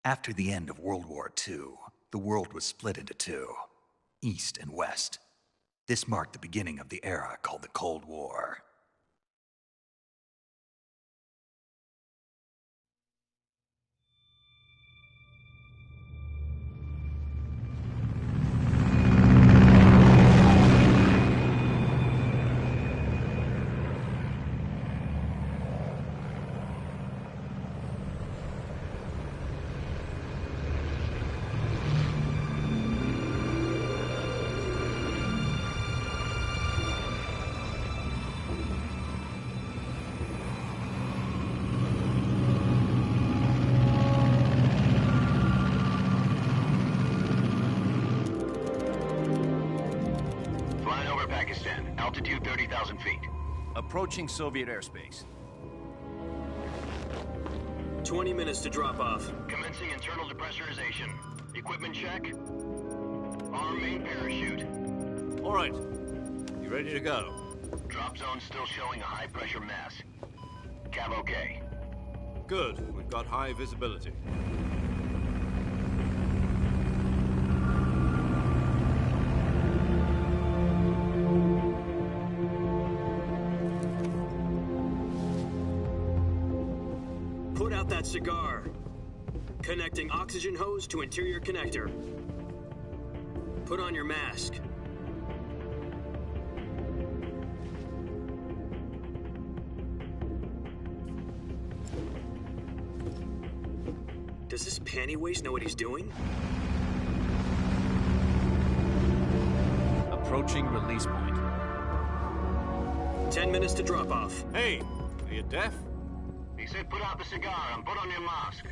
After the end of World War II, the world was split into two, East and West. This marked the beginning of the era called the Cold War. Altitude 30,000 feet. Approaching Soviet airspace. 20 minutes to drop off. Commencing internal depressurization. Equipment check. Arm main parachute. All right. You ready to go? Drop zone still showing a high pressure mass. Cav okay. Good. We've got high visibility. Put out that cigar. Connecting oxygen hose to interior connector. Put on your mask. Does this panty waste know what he's doing? Approaching release point. 10 minutes to drop off. Hey, are you deaf? He said put out the cigar and put on your mask.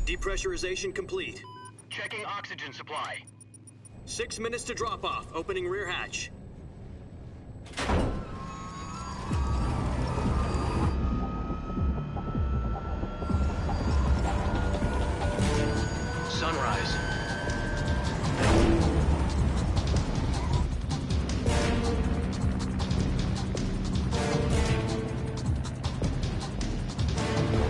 Depressurization complete. Checking oxygen supply. 6 minutes to drop off. Opening rear hatch. Sunrise.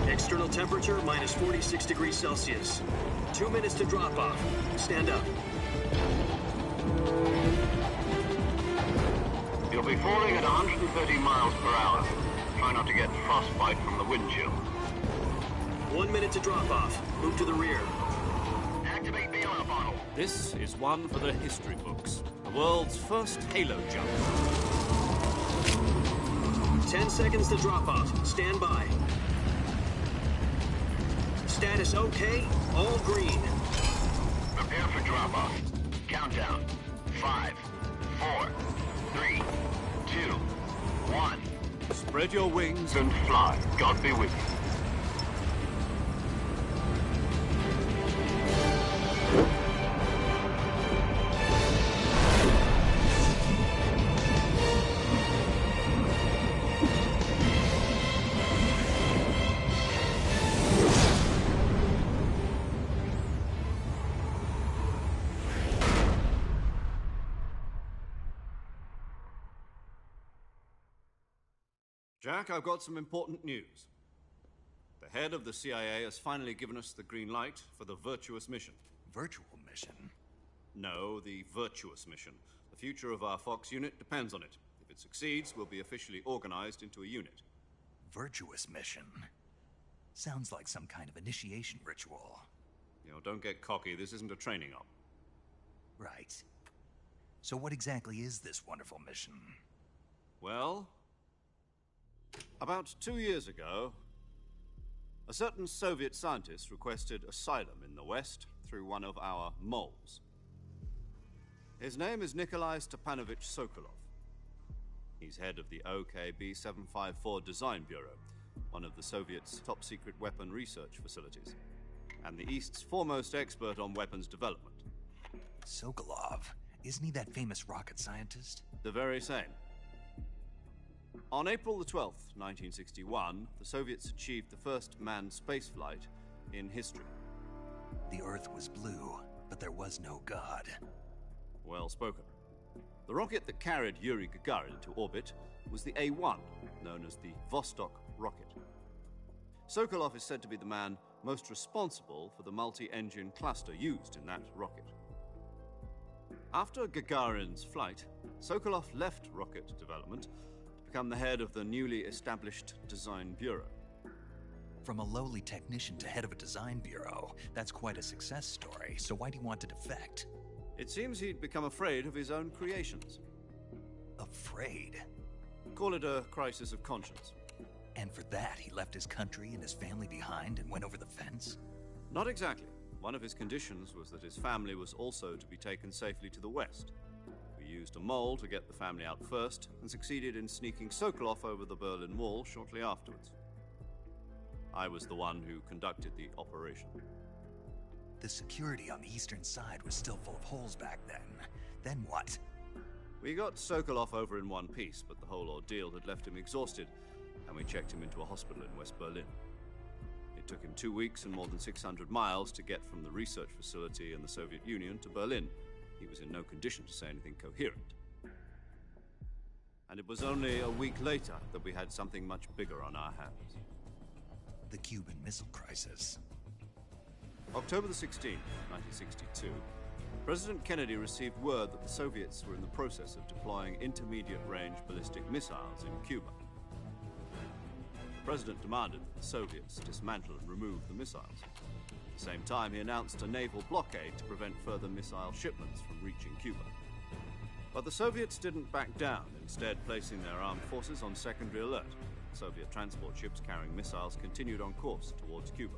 External temperature minus 46 degrees Celsius. 2 minutes to drop off. Stand up. You'll be falling at 130 miles per hour. Try not to get frostbite from the wind chill. 1 minute to drop off. Move to the rear. Activate the oil bottle. This is one for the history books. The world's first halo jump. 10 seconds to drop off. Stand by. Status okay. All green. Prepare for drop-off. Countdown. 5, 4, 3, 2, 1. Spread your wings And fly. God be with you. Jack, I've got some important news. The head of the CIA has finally given us the green light for the virtuous mission. Virtual mission? No, the virtuous mission. The future of our Fox unit depends on it. If it succeeds, we'll be officially organized into a unit. Virtuous mission? Sounds like some kind of initiation ritual. You know, don't get cocky. This isn't a training op. Right. So what exactly is this wonderful mission? Well, about 2 years ago, a certain Soviet scientist requested asylum in the West through one of our moles. His name is Nikolai Stepanovich Sokolov. He's head of the OKB 754 Design Bureau, one of the Soviets' top-secret weapon research facilities, and the East's foremost expert on weapons development. Sokolov? Isn't he that famous rocket scientist? The very same. On April the 12th, 1961, the Soviets achieved the first manned spaceflight in history. The Earth was blue, but there was no God. Well spoken. The rocket that carried Yuri Gagarin into orbit was the A-1, known as the Vostok rocket. Sokolov is said to be the man most responsible for the multi-engine cluster used in that rocket. After Gagarin's flight, Sokolov left rocket development to become the head of the newly established Design Bureau. From a lowly technician to head of a design bureau, that's quite a success story, so why do you want to defect? It seems he'd become afraid of his own creations. Afraid? Call it a crisis of conscience. And for that, he left his country and his family behind and went over the fence? Not exactly. One of his conditions was that his family was also to be taken safely to the west. We used a mole to get the family out first and succeeded in sneaking Sokolov over the Berlin Wall shortly afterwards. I was the one who conducted the operation. The security on the eastern side was still full of holes back then. Then what? We got Sokolov over in one piece, but the whole ordeal had left him exhausted, and we checked him into a hospital in West Berlin. It took him 2 weeks and more than 600 miles to get from the research facility in the Soviet Union to Berlin. He was in no condition to say anything coherent. And it was only a week later that we had something much bigger on our hands. The Cuban Missile Crisis. October the 16th, 1962, President Kennedy received word that the Soviets were in the process of deploying intermediate-range ballistic missiles in Cuba. The President demanded that the Soviets dismantle and remove the missiles. At the same time, he announced a naval blockade to prevent further missile shipments from reaching Cuba. But the Soviets didn't back down, instead placing their armed forces on secondary alert. Soviet transport ships carrying missiles continued on course towards Cuba.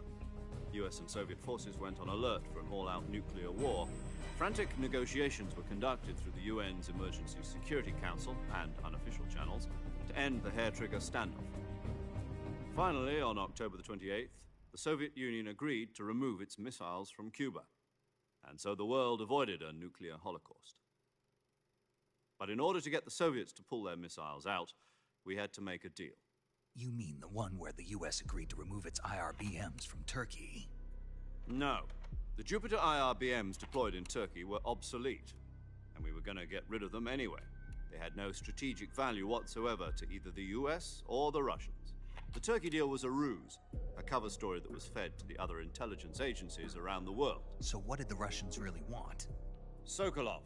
US and Soviet forces went on alert for an all-out nuclear war. Frantic negotiations were conducted through the UN's Emergency Security Council and unofficial channels to end the hair-trigger standoff. Finally, on October the 28th, the Soviet Union agreed to remove its missiles from Cuba, and so the world avoided a nuclear holocaust. But in order to get the Soviets to pull their missiles out, we had to make a deal. You mean the one where the US agreed to remove its IRBMs from Turkey? No. The Jupiter IRBMs deployed in Turkey were obsolete, and we were going to get rid of them anyway. They had no strategic value whatsoever to either the US or the Russians. The Turkey deal was a ruse, a cover story that was fed to the other intelligence agencies around the world. So what did the Russians really want? Sokolov.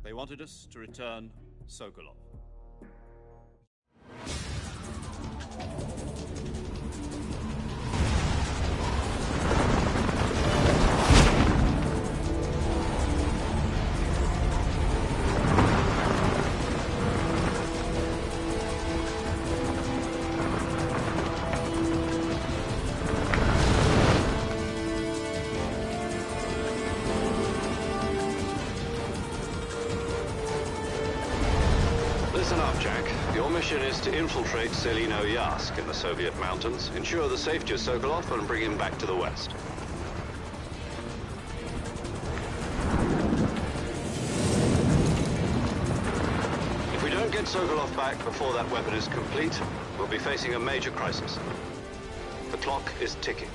They wanted us to return Sokolov. Listen up, Jack. Your mission is to infiltrate Selino-Yarsk in the Soviet mountains, ensure the safety of Sokolov, and bring him back to the West. If we don't get Sokolov back before that weapon is complete, we'll be facing a major crisis. The clock is ticking.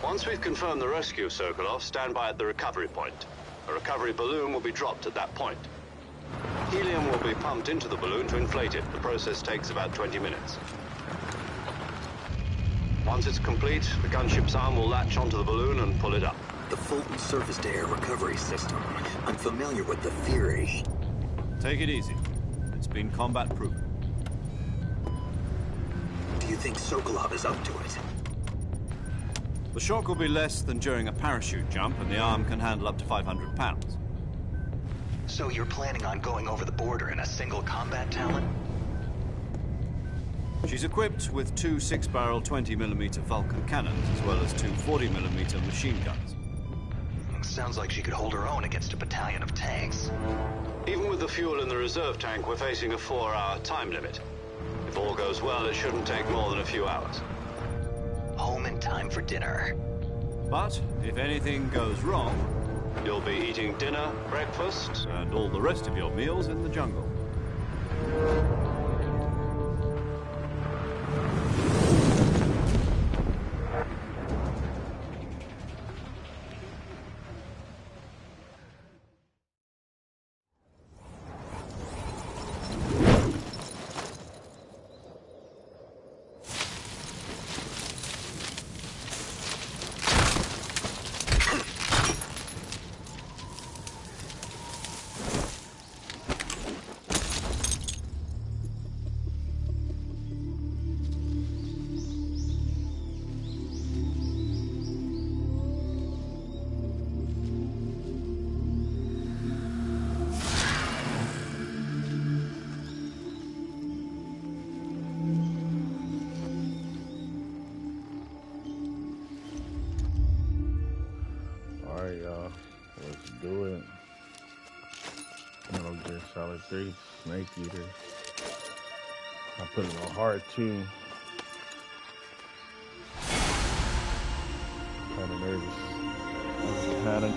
Once we've confirmed the rescue of Sokolov, stand by at the recovery point. A recovery balloon will be dropped at that point. Helium will be pumped into the balloon to inflate it. The process takes about 20 minutes. Once it's complete, the gunship's arm will latch onto the balloon and pull it up. The Fulton surface-to-air recovery system. I'm familiar with the theory. Take it easy. It's been combat-proven. Do you think Sokolov is up to it? The shock will be less than during a parachute jump, and the arm can handle up to 500 pounds. So you're planning on going over the border in a single combat Talon? She's equipped with two 6-barrel 20mm Vulcan cannons, as well as two 40mm machine guns. Sounds like she could hold her own against a battalion of tanks. Even with the fuel in the reserve tank, we're facing a 4-hour time limit. If all goes well, it shouldn't take more than a few hours. Home in time for dinner. But if anything goes wrong, You'll be eating dinner, breakfast, and all the rest of your meals in the jungle. Alright, y'all. Let's do it. Metal Gear Solid 3, Snake Eater. I put it on hard too. Kinda nervous. Had it.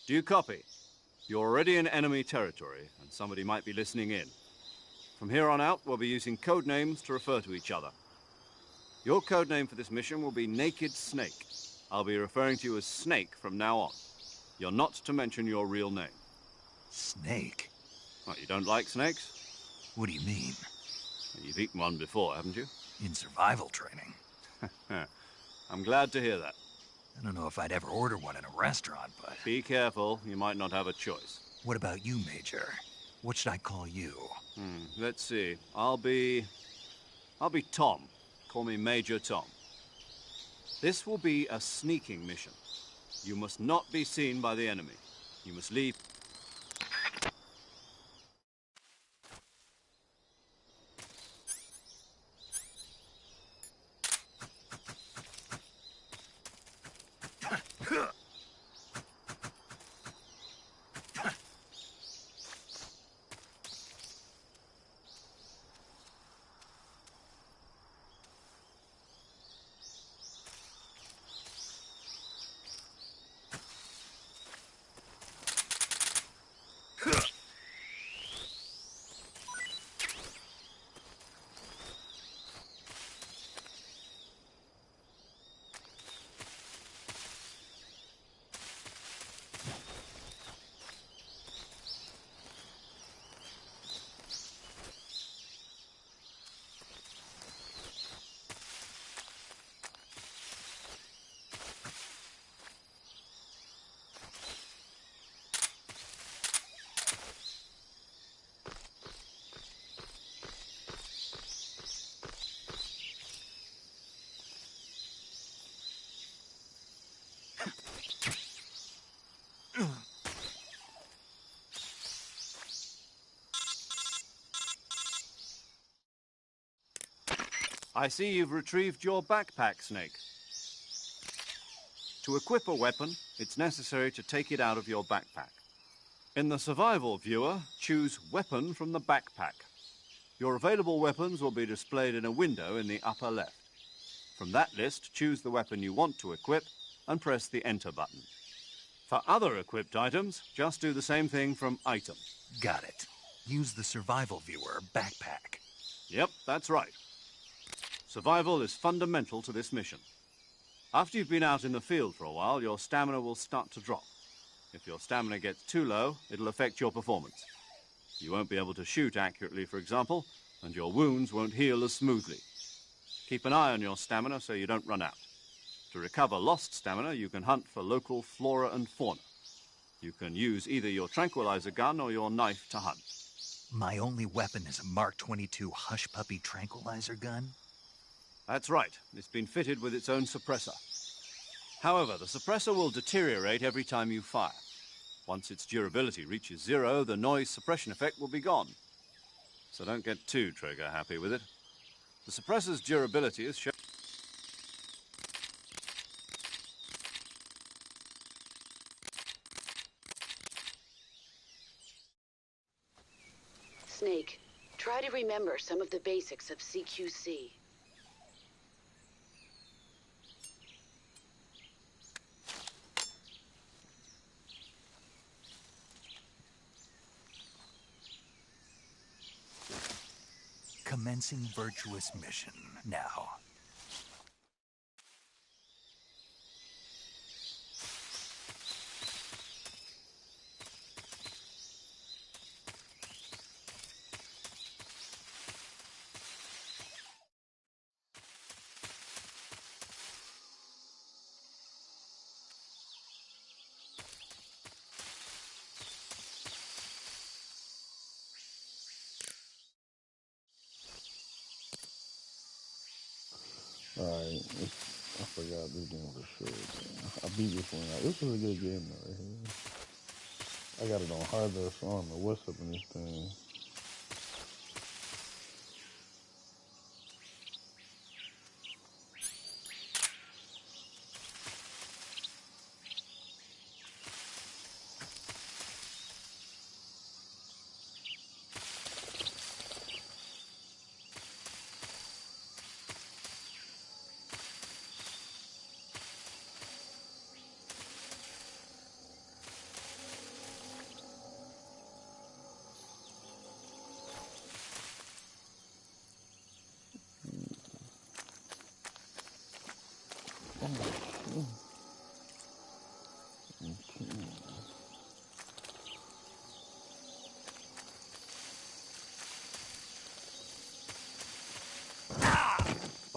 Do you copy? You're already in enemy territory, and somebody might be listening in. From here on out, we'll be using code names to refer to each other. Your code name for this mission will be Naked Snake. I'll be referring to you as Snake from now on. You're not to mention your real name. Snake? What, you don't like snakes? What do you mean? You've eaten one before, haven't you? In survival training? I'm glad to hear that. I don't know if I'd ever order one in a restaurant, but... Be careful, you might not have a choice. What about you, Major? What should I call you? Let's see. I'll be Tom. Call me Major Tom. This will be a sneaking mission. You must not be seen by the enemy. You must leave... I see you've retrieved your backpack, Snake. To equip a weapon, it's necessary to take it out of your backpack. In the survival viewer, choose Weapon from the backpack. Your available weapons will be displayed in a window in the upper left. From that list, choose the weapon you want to equip and press the Enter button. For other equipped items, just do the same thing from Item. Got it. Use the survival viewer backpack. Yep, that's right. Survival is fundamental to this mission. After you've been out in the field for a while, your stamina will start to drop. If your stamina gets too low, it'll affect your performance. You won't be able to shoot accurately, for example, and your wounds won't heal as smoothly. Keep an eye on your stamina so you don't run out. To recover lost stamina, you can hunt for local flora and fauna. You can use either your tranquilizer gun or your knife to hunt. My only weapon is a Mark 22 Hush Puppy tranquilizer gun? That's right. It's been fitted with its own suppressor. However, the suppressor will deteriorate every time you fire. Once its durability reaches 0, the noise suppression effect will be gone. so don't get too trigger happy with it. The suppressor's durability is shown. Snake, try to remember some of the basics of CQC. Commencing virtuous mission now. Alright, I forgot this game for sure. Man. I beat this one. This was a good game though, right here. I got it on hard though, so I don't know what's up in this thing.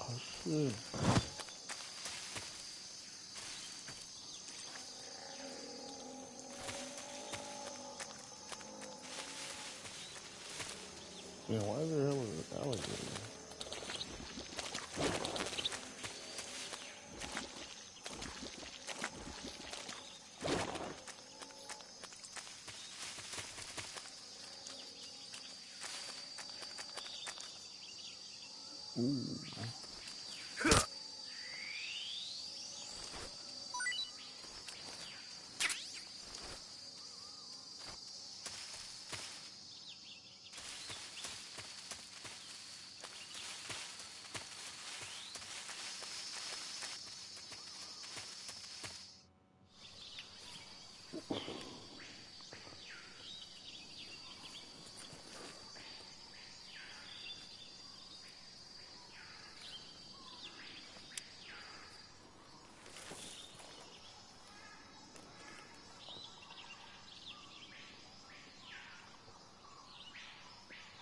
Oh shit. Man, why is there hell of an alligator? Ooh.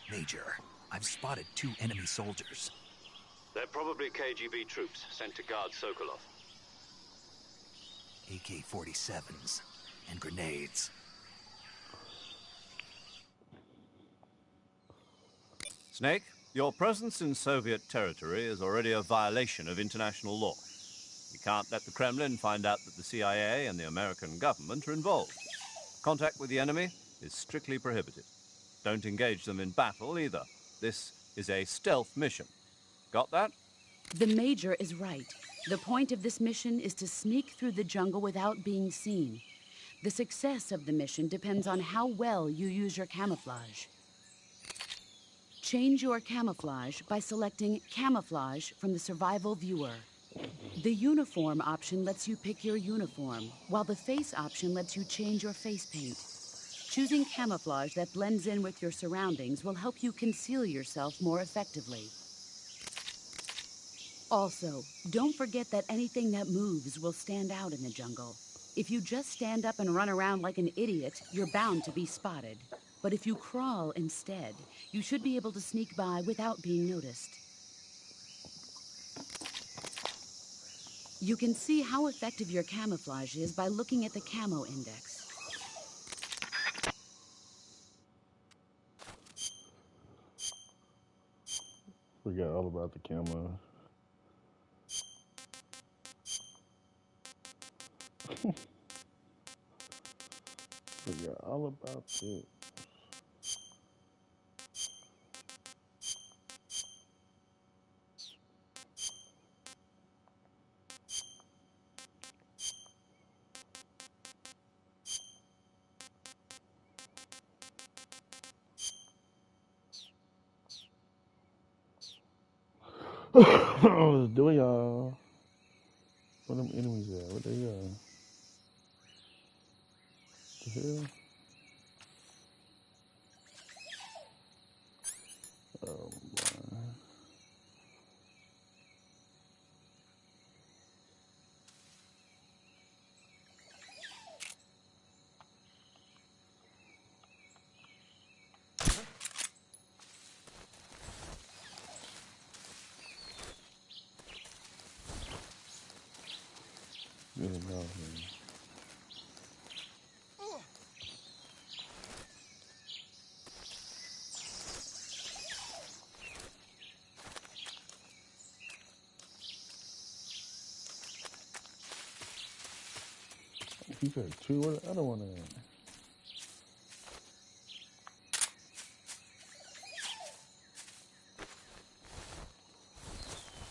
Major, I've spotted 2 enemy soldiers. They're probably KGB troops sent to guard Sokolov. AK-47s and grenades. Snake, your presence in Soviet territory is already a violation of international law. We can't let the Kremlin find out that the CIA and the American government are involved. Contact with the enemy is strictly prohibited. Don't engage them in battle either. This is a stealth mission. Got that? The Major is right. The point of this mission is to sneak through the jungle without being seen. The success of the mission depends on how well you use your camouflage. Change your camouflage by selecting Camouflage from the Survival Viewer. The Uniform option lets you pick your uniform, while the Face option lets you change your face paint. Choosing camouflage that blends in with your surroundings will help you conceal yourself more effectively. Also, don't forget that anything that moves will stand out in the jungle. If you just stand up and run around like an idiot, you're bound to be spotted. But if you crawl instead, you should be able to sneak by without being noticed. You can see how effective your camouflage is by looking at the camo index. Forgot all about the camo. Forgot all about it. Do y'all? Where them enemies at? What they the hell? Oh my. Get him out here. He said two. Where the other one at?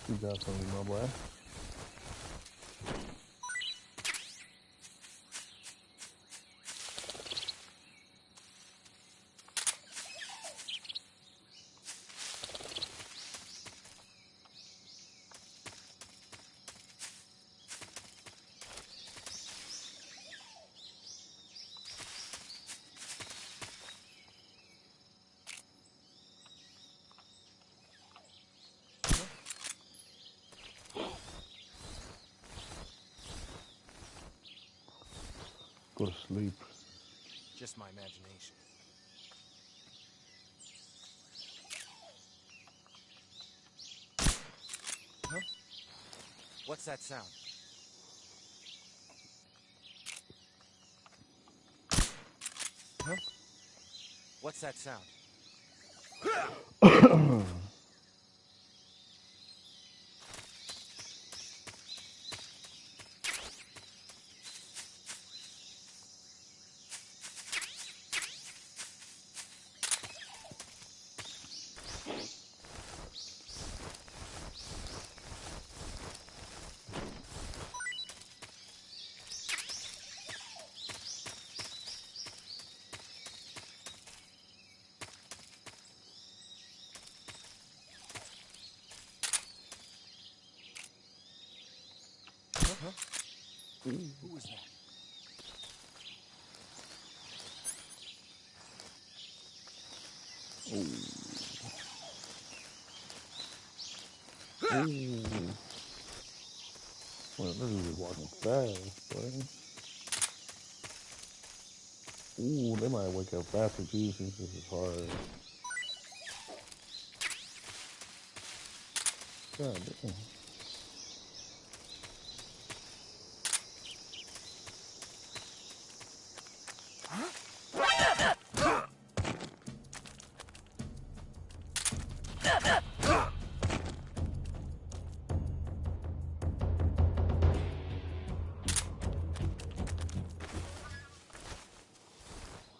You got something, my boy. Go to sleep. Just my imagination. Huh? What's that sound? Huh? What's that sound? Huh? Who was that? Ooh. Well, this is walking fast, boy. Ooh, they might wake up faster too since this is hard. God damn.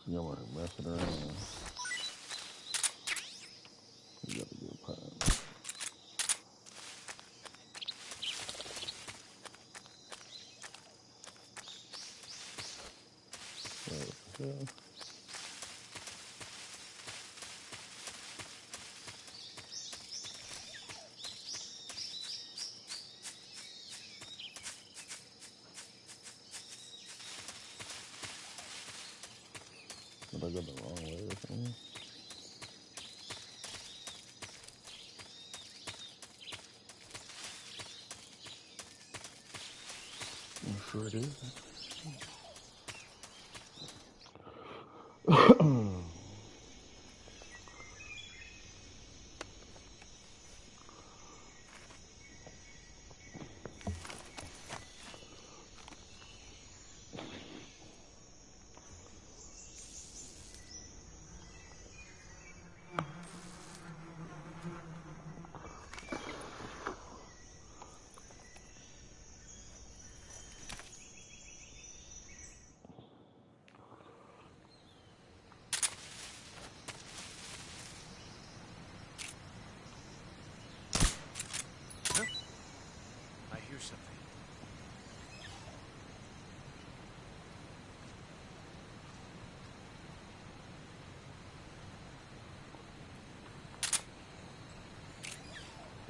Y'all are messing around. You got a good time. What the hell? Did I go the wrong way or something? I'm sure it is.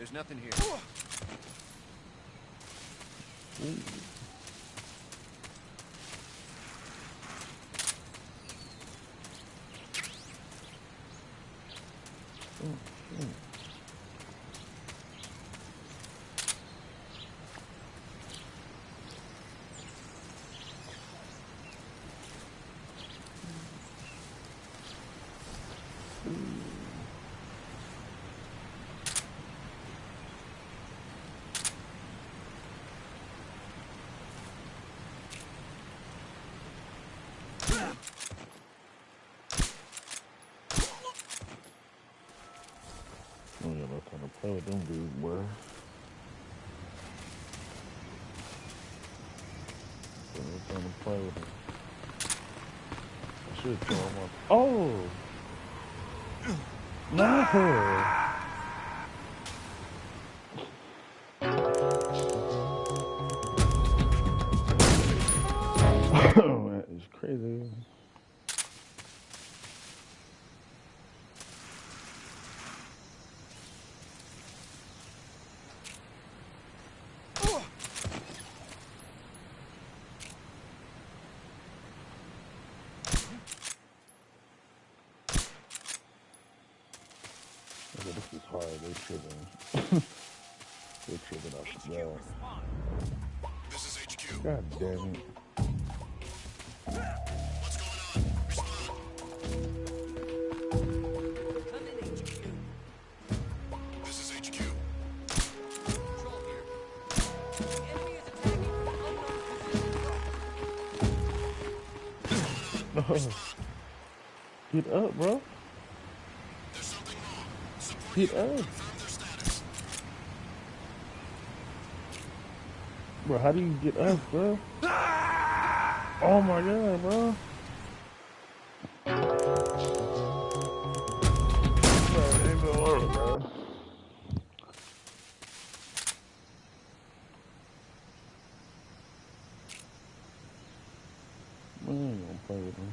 There's nothing here. Ooh. Oh yeah, that's time to play with them dudes, boy. That's time to play with them. I should throw them up. Oh! No! Man, it's crazy. Okay, this is hard. They tripping. They tripping off the ground. This is HQ. God damn it. What's going on? Respond. Come in, HQ. This is HQ. Control here. The enemy is attacking from an unknown position. Get up, bro. There's something wrong. Support Get you. up. Confirm their status. Bro, how do you get up, bro? Oh my god, bro. Bro, ain't no order, bro. Man, I ain't gonna play with him.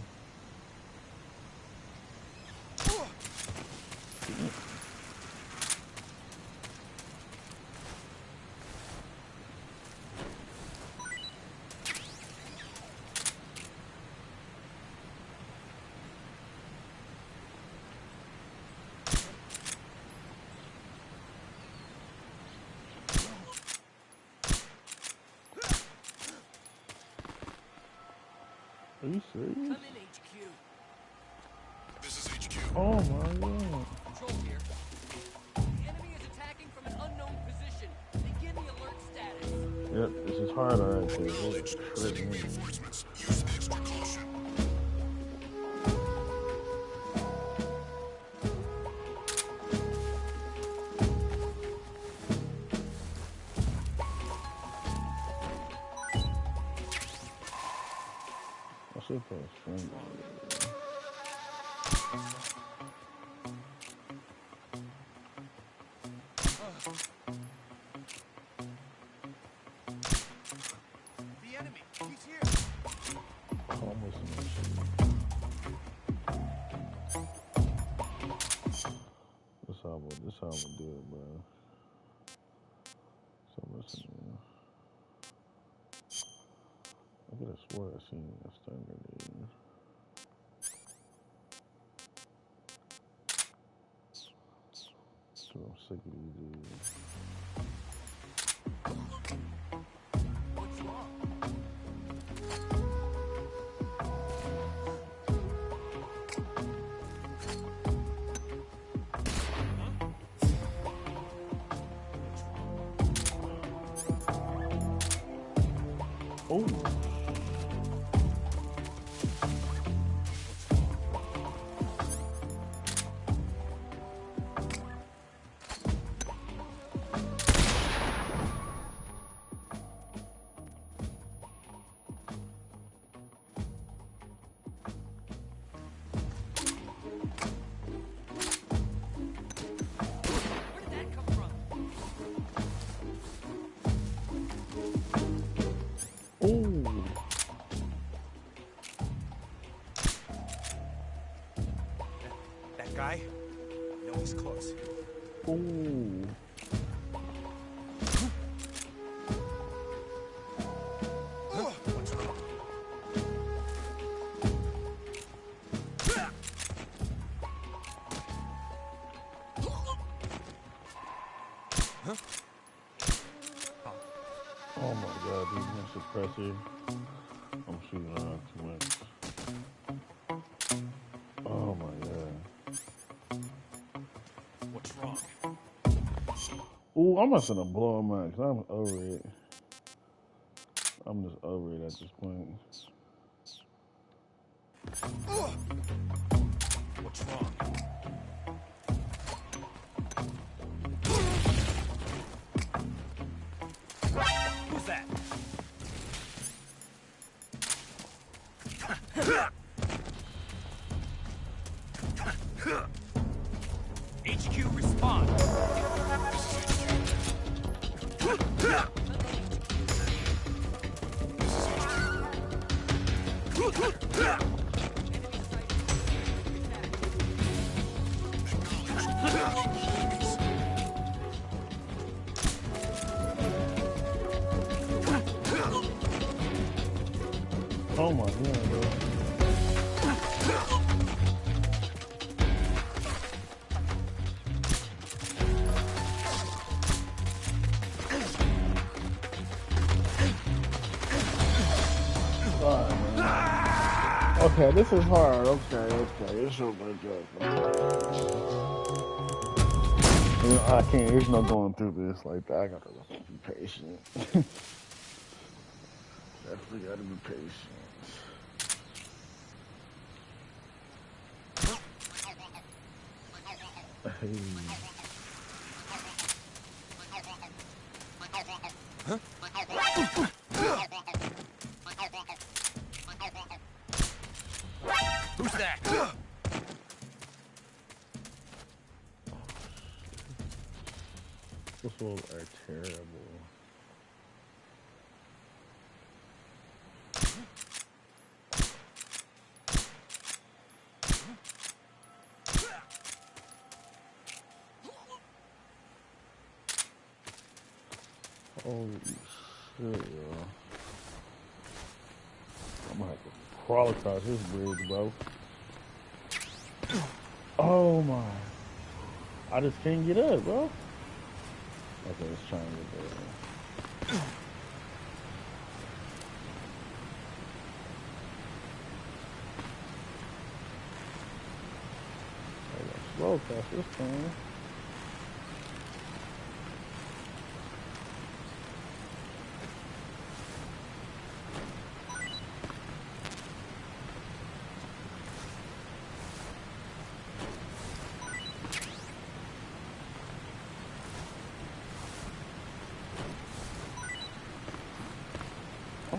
Are you serious? Come in, HQ. This is HQ. Oh my god. Control here. The enemy is attacking from an unknown position. Begin the alert status. Yep, this is hard right there. Acknowledged. Sending reinforcements. Use extra caution. I should put a string on it. The enemy, he's here. Almost in that shit. This how I'm gonna do it, bro. So listen, man. I could have swore I seen a stun grenade. So I'm sick of these dudes. What's wrong? Oh! Where did that come from? Oh! That guy? No, he's close. Oh! Oh my god, these men suppressive. I'm shooting around too much. Oh my god. What's wrong? Ooh, I'm not gonna blow him out 'cause I'm over it. I'm just over it at this point. What's wrong? Who's that? HQ respond. Oh my god, bro. Alright, man. Okay, this is hard. Okay. It's so much you know, I can't. There's no going through this like that. I gotta be patient. Definitely gotta be patient. Hey. Who's that? Those ones are terrible. Holy shit, yo. I'm gonna have to crawl across this bridge, bro. Oh my. I just can't get up, bro. Okay, let's try and get there. I got slow across this time. Oh,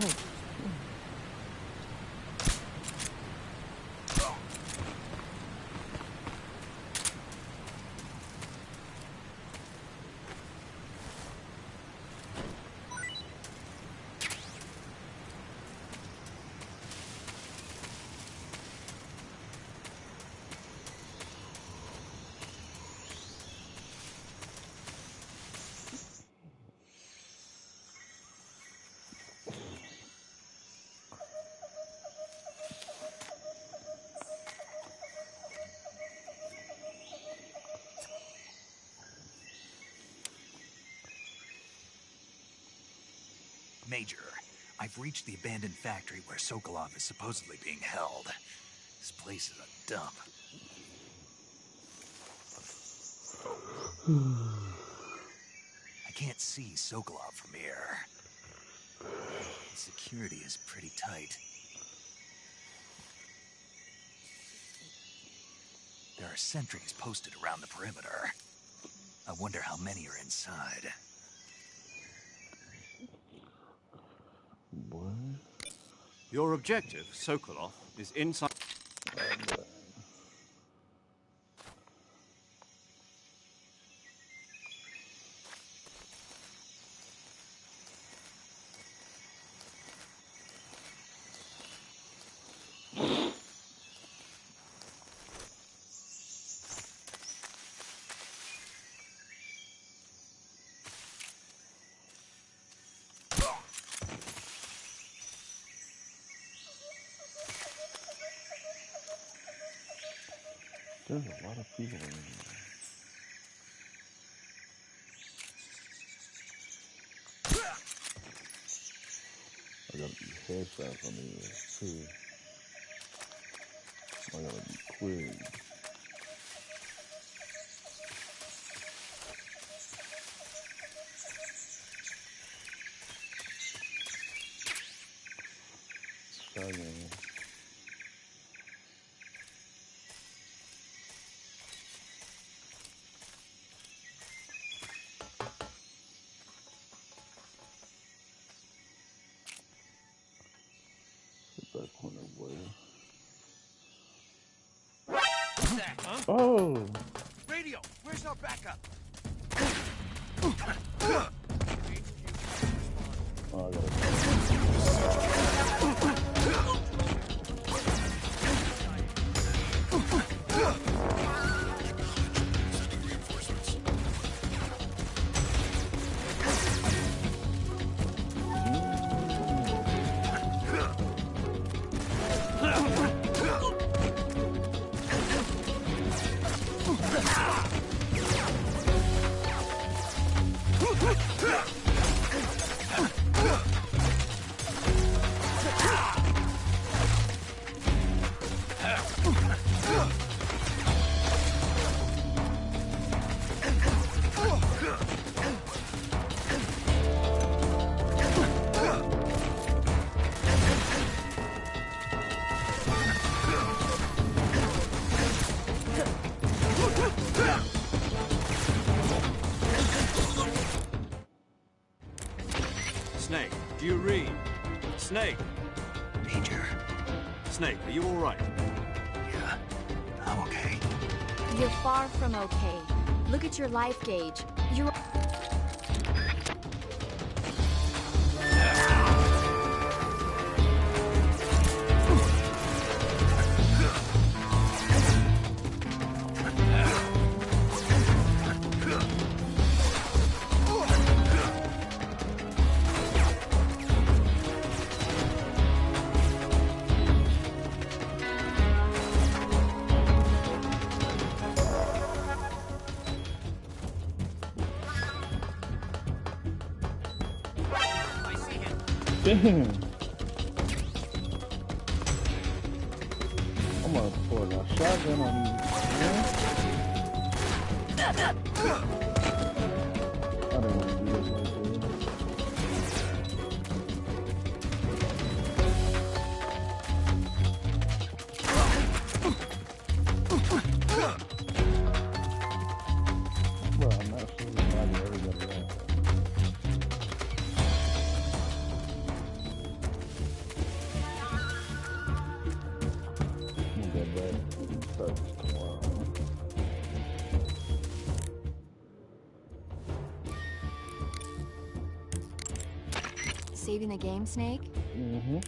Major, I've reached the abandoned factory where Sokolov is supposedly being held. This place is a dump. I can't see Sokolov from here. The security is pretty tight. There are sentries posted around the perimeter. I wonder how many are inside. boy. Your objective, Sokolov, is inside. There's a lot of people in here. headshots on these too. I gotta be quick. Shotgun. Hit that corner, boy. What's that, huh? Oh! Radio, where's our backup? Oh, I gotta. Snake, do you read? Snake! Major. Snake, are you all right? Yeah, I'm okay. You're far from okay. Look at your life gauge. You're... I see him. Damn! I'm gonna pour that shotgun on you, man. I didn't want to do this like this. Bro, I'm not sure why everybody else. Saving the game, Snake? Mm-hmm.